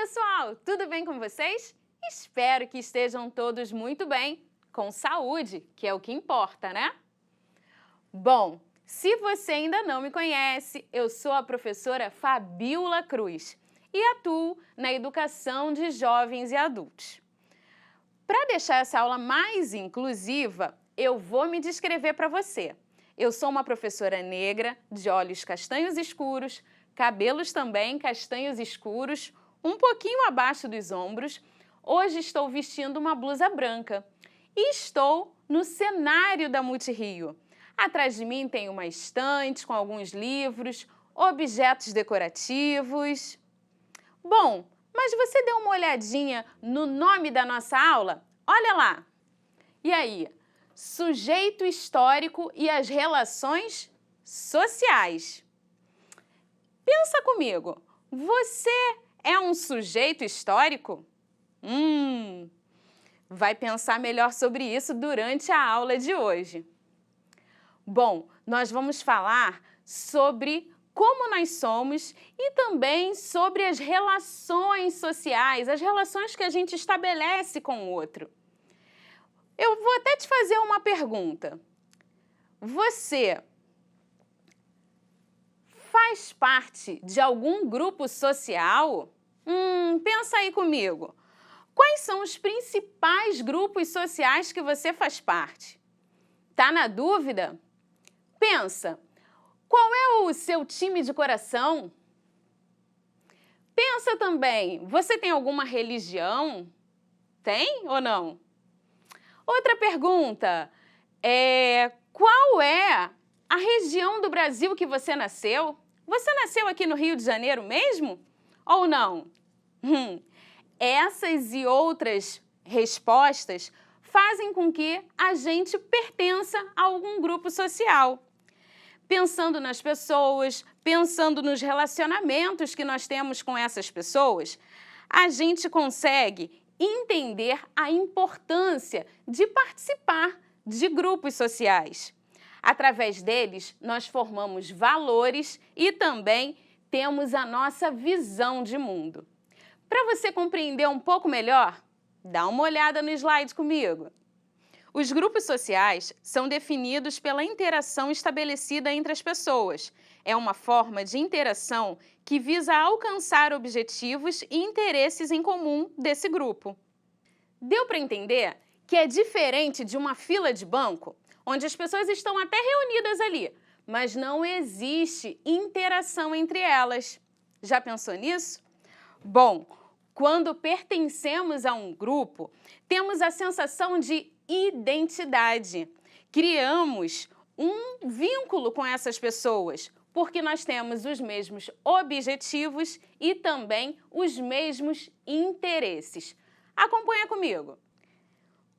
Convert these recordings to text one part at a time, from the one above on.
pessoal! Tudo bem com vocês? Espero que estejam todos muito bem, com saúde, que é o que importa, né? Bom, se você ainda não me conhece, eu sou a professora Fabíola Cruz e atuo na educação de jovens e adultos. Para deixar essa aula mais inclusiva, eu vou me descrever para você. Eu sou uma professora negra, de olhos castanhos escuros, cabelos também castanhos escuros, um pouquinho abaixo dos ombros. Hoje estou vestindo uma blusa branca e estou no cenário da Multirio. Atrás de mim tem uma estante com alguns livros, objetos decorativos. Bom, mas você deu uma olhadinha no nome da nossa aula? Olha lá! E aí? Sujeito histórico e as relações sociais. Pensa comigo, você é um sujeito histórico? Vai pensar melhor sobre isso durante a aula de hoje. Bom, nós vamos falar sobre como nós somos e também sobre as relações sociais, as relações que a gente estabelece com o outro. Eu vou até te fazer uma pergunta. Você faz parte de algum grupo social? Pensa aí comigo. Quais são os principais grupos sociais que você faz parte? Tá na dúvida? Pensa, qual é o seu time de coração? Pensa também, você tem alguma religião? Tem ou não? Outra pergunta, qual é a região do Brasil que você nasceu? Você nasceu aqui no Rio de Janeiro mesmo? Ou não? Essas e outras respostas fazem com que a gente pertença a algum grupo social. Pensando nas pessoas, pensando nos relacionamentos que nós temos com essas pessoas, a gente consegue entender a importância de participar de grupos sociais. Através deles, nós formamos valores e também temos a nossa visão de mundo. Para você compreender um pouco melhor, dá uma olhada no slide comigo. Os grupos sociais são definidos pela interação estabelecida entre as pessoas. É uma forma de interação que visa alcançar objetivos e interesses em comum desse grupo. Deu para entender que é diferente de uma fila de banco, onde as pessoas estão até reunidas ali, mas não existe interação entre elas. Já pensou nisso? Bom, quando pertencemos a um grupo, temos a sensação de identidade. Criamos um vínculo com essas pessoas, porque nós temos os mesmos objetivos e também os mesmos interesses. Acompanha comigo.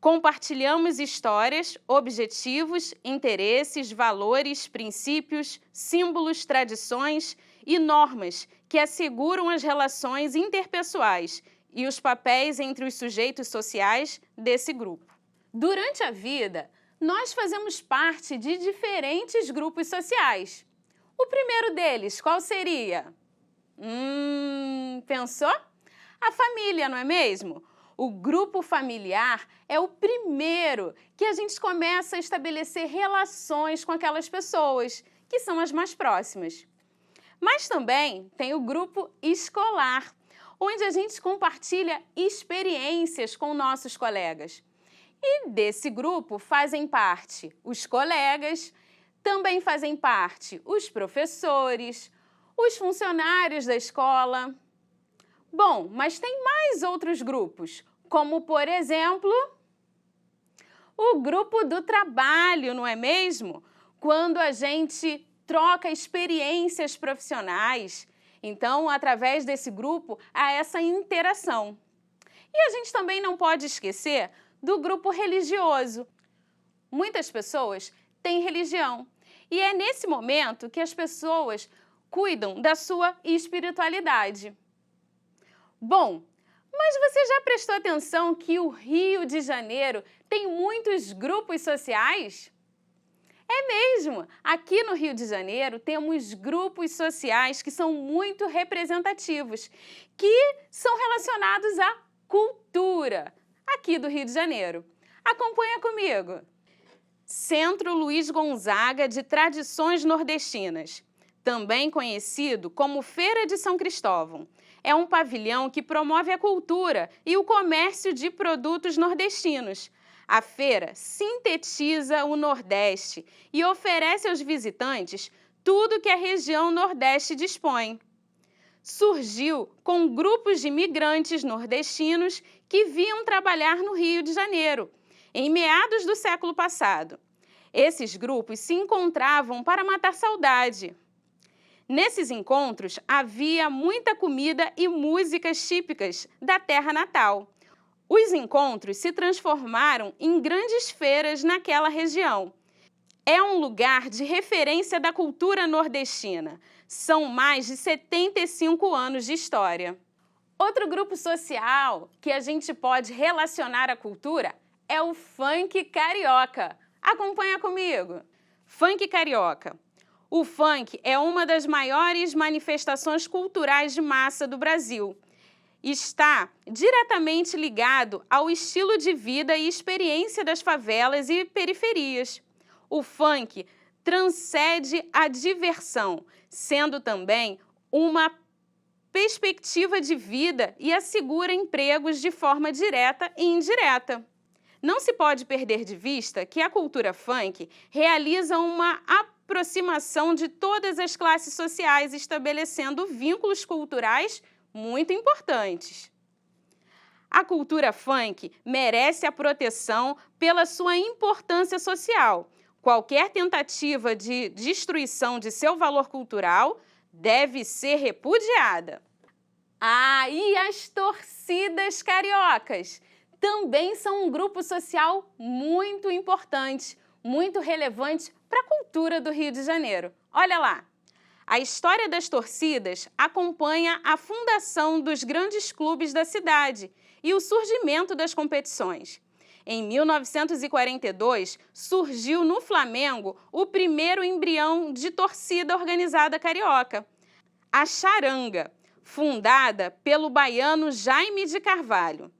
Compartilhamos histórias, objetivos, interesses, valores, princípios, símbolos, tradições e normas que asseguram as relações interpessoais e os papéis entre os sujeitos sociais desse grupo. Durante a vida, nós fazemos parte de diferentes grupos sociais. O primeiro deles, qual seria? Pensou? A família, não é mesmo? O grupo familiar é o primeiro que a gente começa a estabelecer relações com aquelas pessoas, que são as mais próximas. Mas também tem o grupo escolar, onde a gente compartilha experiências com nossos colegas. E desse grupo fazem parte os colegas, também fazem parte os professores, os funcionários da escola. Bom, mas tem mais outros grupos, como, por exemplo, o grupo do trabalho, não é mesmo? Quando a gente troca experiências profissionais. Então, através desse grupo, há essa interação. E a gente também não pode esquecer do grupo religioso. Muitas pessoas têm religião e é nesse momento que as pessoas cuidam da sua espiritualidade. Bom, mas você já prestou atenção que o Rio de Janeiro tem muitos grupos sociais? É mesmo! Aqui no Rio de Janeiro temos grupos sociais que são muito representativos, que são relacionados à cultura aqui do Rio de Janeiro. Acompanha comigo! Centro Luiz Gonzaga de Tradições Nordestinas, também conhecido como Feira de São Cristóvão. É um pavilhão que promove a cultura e o comércio de produtos nordestinos. A feira sintetiza o Nordeste e oferece aos visitantes tudo que a região Nordeste dispõe. Surgiu com grupos de imigrantes nordestinos que vinham trabalhar no Rio de Janeiro, em meados do século passado. Esses grupos se encontravam para matar saudade. Nesses encontros, havia muita comida e músicas típicas da terra natal. Os encontros se transformaram em grandes feiras naquela região. É um lugar de referência da cultura nordestina. São mais de 75 anos de história. Outro grupo social que a gente pode relacionar à cultura é o funk carioca. Acompanha comigo! Funk carioca. O funk é uma das maiores manifestações culturais de massa do Brasil. Está diretamente ligado ao estilo de vida e experiência das favelas e periferias. O funk transcende a diversão, sendo também uma perspectiva de vida e assegura empregos de forma direta e indireta. Não se pode perder de vista que a cultura funk realiza uma aproximação de todas as classes sociais, estabelecendo vínculos culturais muito importantes. A cultura funk merece a proteção pela sua importância social. Qualquer tentativa de destruição de seu valor cultural deve ser repudiada. Ah, e as torcidas cariocas também são um grupo social muito importante, muito relevante para a cultura do Rio de Janeiro. Olha lá! A história das torcidas acompanha a fundação dos grandes clubes da cidade e o surgimento das competições. Em 1942, surgiu no Flamengo o primeiro embrião de torcida organizada carioca, a Charanga, fundada pelo baiano Jaime de Carvalho.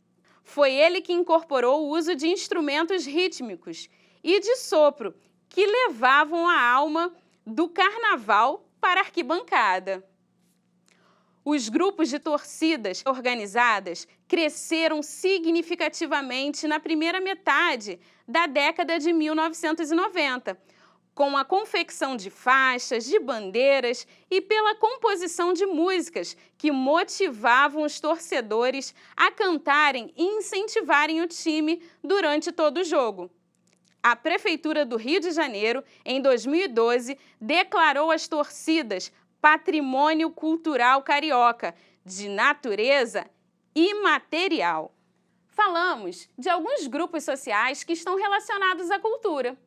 Foi ele que incorporou o uso de instrumentos rítmicos e de sopro, que levavam a alma do carnaval para a arquibancada. Os grupos de torcidas organizadas cresceram significativamente na primeira metade da década de 1990, com a confecção de faixas, de bandeiras e pela composição de músicas que motivavam os torcedores a cantarem e incentivarem o time durante todo o jogo. A Prefeitura do Rio de Janeiro, em 2012, declarou as torcidas Patrimônio Cultural Carioca, de natureza imaterial. Falamos de alguns grupos sociais que estão relacionados à cultura,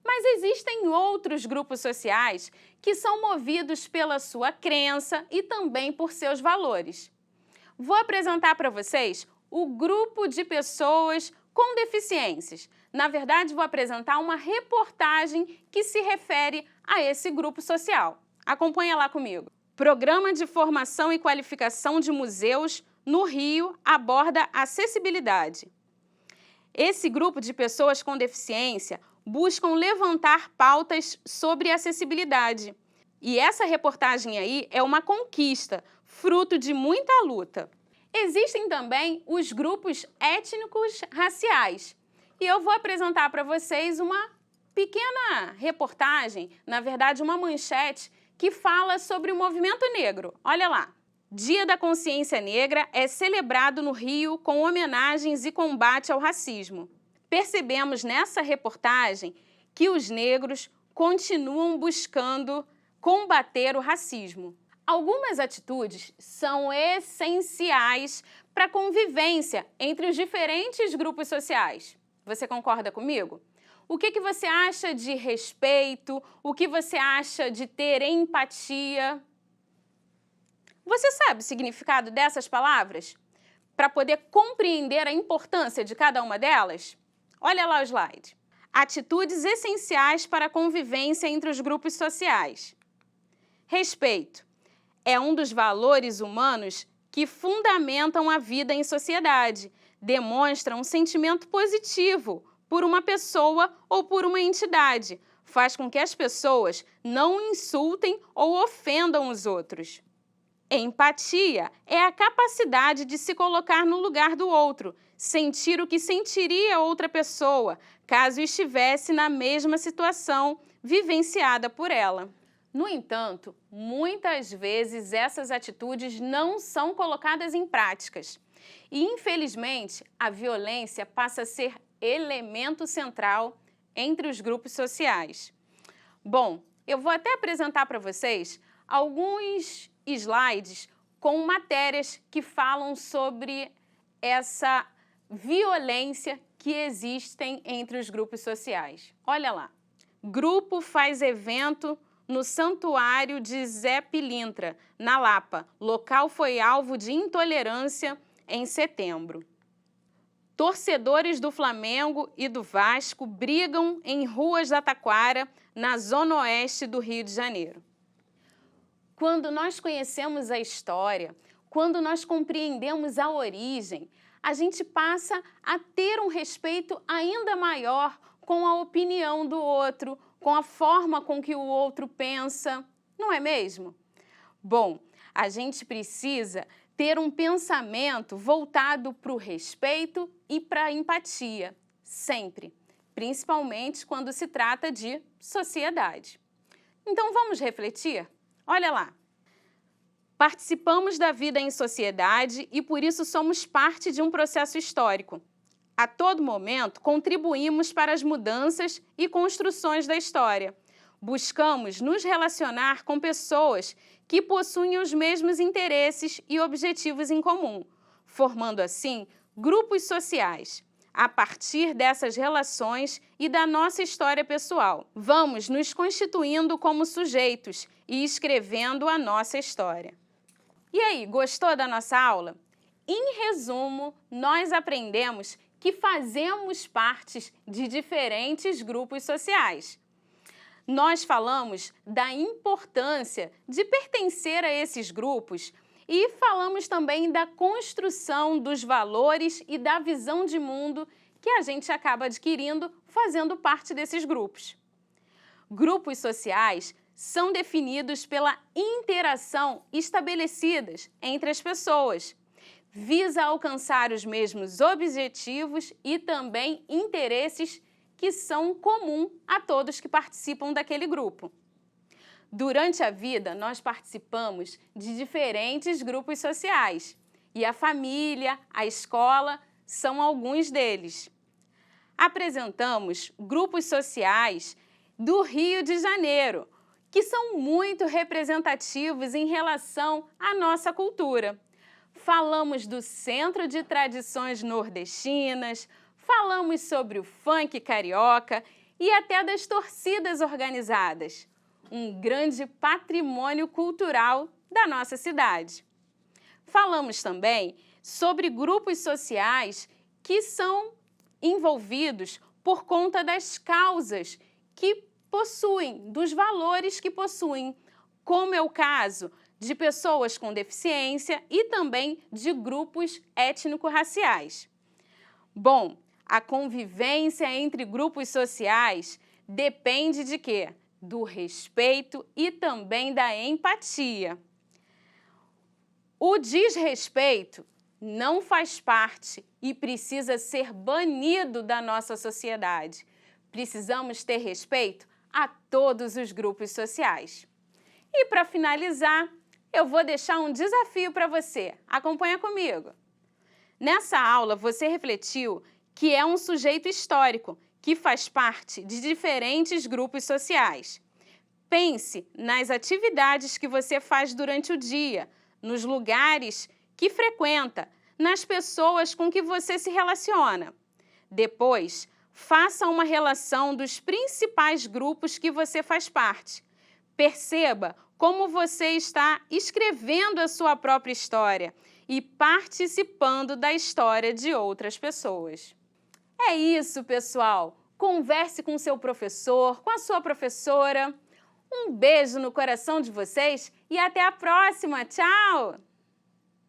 mas existem outros grupos sociais que são movidos pela sua crença e também por seus valores. Vou apresentar para vocês o grupo de pessoas com deficiências. Na verdade, vou apresentar uma reportagem que se refere a esse grupo social. Acompanha lá comigo. Programa de Formação e Qualificação de Museus no Rio aborda acessibilidade. Esse grupo de pessoas com deficiência buscam levantar pautas sobre acessibilidade. E essa reportagem aí é uma conquista, fruto de muita luta. Existem também os grupos étnicos raciais. E eu vou apresentar para vocês uma pequena reportagem, na verdade uma manchete, que fala sobre o movimento negro. Olha lá. Dia da Consciência Negra é celebrado no Rio com homenagens e combate ao racismo. Percebemos nessa reportagem que os negros continuam buscando combater o racismo. Algumas atitudes são essenciais para a convivência entre os diferentes grupos sociais. Você concorda comigo? O que você acha de respeito? O que você acha de ter empatia? Você sabe o significado dessas palavras? Para poder compreender a importância de cada uma delas? Olha lá o slide. Atitudes essenciais para a convivência entre os grupos sociais. Respeito é um dos valores humanos que fundamentam a vida em sociedade, demonstra um sentimento positivo por uma pessoa ou por uma entidade, faz com que as pessoas não insultem ou ofendam os outros. Empatia é a capacidade de se colocar no lugar do outro, sentir o que sentiria outra pessoa, caso estivesse na mesma situação vivenciada por ela. No entanto, muitas vezes essas atitudes não são colocadas em práticas. E, infelizmente, a violência passa a ser elemento central entre os grupos sociais. Bom, eu vou até apresentar para vocês alguns slides com matérias que falam sobre essa violência que existem entre os grupos sociais. Olha lá. Grupo faz evento no Santuário de Zé Pilintra, na Lapa. Local foi alvo de intolerância em setembro. Torcedores do Flamengo e do Vasco brigam em ruas da Taquara, na zona oeste do Rio de Janeiro. Quando nós conhecemos a história, quando nós compreendemos a origem, a gente passa a ter um respeito ainda maior com a opinião do outro, com a forma com que o outro pensa, não é mesmo? Bom, a gente precisa ter um pensamento voltado para o respeito e para a empatia, sempre, principalmente quando se trata de sociedade. Então vamos refletir? Olha lá. Participamos da vida em sociedade e por isso somos parte de um processo histórico. A todo momento, contribuímos para as mudanças e construções da história. Buscamos nos relacionar com pessoas que possuem os mesmos interesses e objetivos em comum, formando assim grupos sociais. A partir dessas relações e da nossa história pessoal, vamos nos constituindo como sujeitos e escrevendo a nossa história. E aí, gostou da nossa aula? Em resumo, nós aprendemos que fazemos parte de diferentes grupos sociais. Nós falamos da importância de pertencer a esses grupos e falamos também da construção dos valores e da visão de mundo que a gente acaba adquirindo fazendo parte desses grupos. Grupos sociais são definidos pela interação estabelecidas entre as pessoas, visa alcançar os mesmos objetivos e também interesses que são comuns a todos que participam daquele grupo. Durante a vida, nós participamos de diferentes grupos sociais e a família, a escola são alguns deles. Apresentamos grupos sociais do Rio de Janeiro, que são muito representativos em relação à nossa cultura. Falamos do Centro de Tradições Nordestinas, falamos sobre o funk carioca e até das torcidas organizadas, um grande patrimônio cultural da nossa cidade. Falamos também sobre grupos sociais que são envolvidos por conta das causas que possuem, dos valores que possuem, como é o caso de pessoas com deficiência e também de grupos étnico-raciais. Bom, a convivência entre grupos sociais depende de quê? Do respeito e também da empatia. O desrespeito não faz parte e precisa ser banido da nossa sociedade. Precisamos ter respeito a todos os grupos sociais. E para finalizar, eu vou deixar um desafio para você. Acompanha comigo. Nessa aula, você refletiu que é um sujeito histórico que faz parte de diferentes grupos sociais. Pense nas atividades que você faz durante o dia, nos lugares que frequenta, nas pessoas com que você se relaciona. Depois, faça uma relação dos principais grupos que você faz parte. Perceba como você está escrevendo a sua própria história e participando da história de outras pessoas. É isso, pessoal! converse com seu professor, com a sua professora. Um beijo no coração de vocês e até a próxima! Tchau!